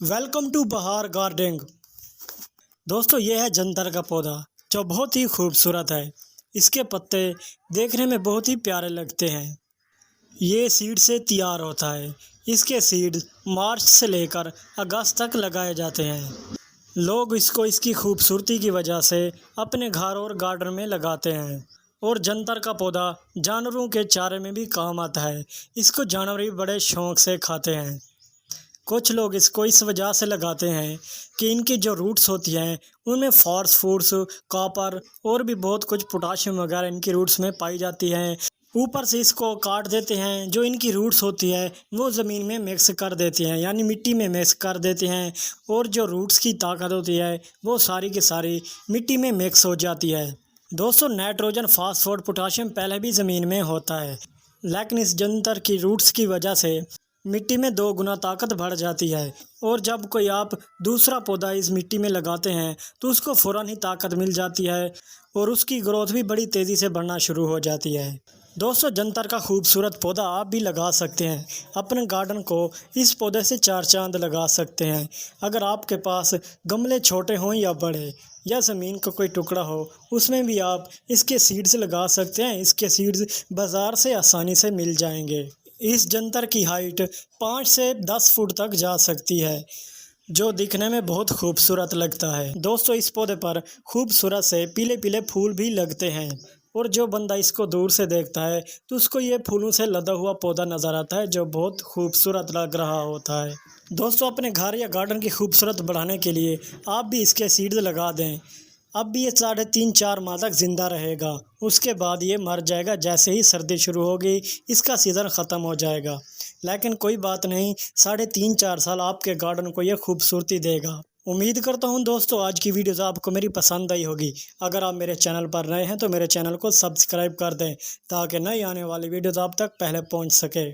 Welcome to बहार gardening. दोस्तों ये है जंतर का पौधा जो बहुत ही खूबसूरत है। इसके पत्ते देखने में बहुत ही प्यारे लगते हैं। ये सीड से तैयार होता है। इसके सीड मार्च से लेकर अगस्त तक लगाए जाते हैं। लोग इसको इसकी खूबसूरती की वजह से अपने घर और गार्डन में लगाते हैं। और जंतर का पौधा जानवरों के चारे में भी काम आता है। इसको जानवर भी बड़े शौक से खाते हैं। कुछ लोग इसको इस वजह से लगाते हैं कि इनकी जो रूट्स होती हैं उनमें फॉस्फोरस, कॉपर और भी बहुत कुछ पोटाशियम वगैरह इनकी रूट्स में पाई जाती हैं। ऊपर से इसको काट देते हैं, जो इनकी रूट्स होती है वो ज़मीन में मिक्स कर देती हैं, यानी मिट्टी में मिक्स कर देते हैं। और जो रूट्स की ताकत होती है वो सारी की सारी मिट्टी में मिक्स हो जाती है। दोस्तों नाइट्रोजन, फास्फोरस, पोटाशियम पहले भी ज़मीन में होता है, लेकिन इस जंतर की रूट्स की वजह से मिट्टी में 2 गुना ताकत बढ़ जाती है। और जब कोई आप दूसरा पौधा इस मिट्टी में लगाते हैं तो उसको फ़ौरन ही ताकत मिल जाती है और उसकी ग्रोथ भी बड़ी तेज़ी से बढ़ना शुरू हो जाती है। दोस्तों जंतर का खूबसूरत पौधा आप भी लगा सकते हैं। अपने गार्डन को इस पौधे से 4 चांद लगा सकते हैं। अगर आपके पास गमले छोटे हों या बड़े, या ज़मीन का कोई टुकड़ा हो, उसमें भी आप इसके सीड्स लगा सकते हैं। इसके सीड्स बाज़ार से आसानी से मिल जाएंगे। इस जंतर की हाइट 5 से 10 फुट तक जा सकती है, जो दिखने में बहुत खूबसूरत लगता है। दोस्तों इस पौधे पर खूबसूरत से पीले पीले फूल भी लगते हैं। और जो बंदा इसको दूर से देखता है तो उसको ये फूलों से लदा हुआ पौधा नज़र आता है, जो बहुत खूबसूरत लग रहा होता है। दोस्तों अपने घर या गार्डन की खूबसूरत बढ़ाने के लिए आप भी इसके सीड्स लगा दें। अब भी ये 3.5-4 माह तक ज़िंदा रहेगा। उसके बाद ये मर जाएगा। जैसे ही सर्दी शुरू होगी इसका सीज़न ख़त्म हो जाएगा। लेकिन कोई बात नहीं, 3.5-4 साल आपके गार्डन को ये खूबसूरती देगा। उम्मीद करता हूँ दोस्तों आज की वीडियोज़ आपको मेरी पसंद आई होगी। अगर आप मेरे चैनल पर नए हैं तो मेरे चैनल को सब्सक्राइब कर दें, ताकि नई आने वाली वीडियोज़ आप तक पहले पहुँच सके।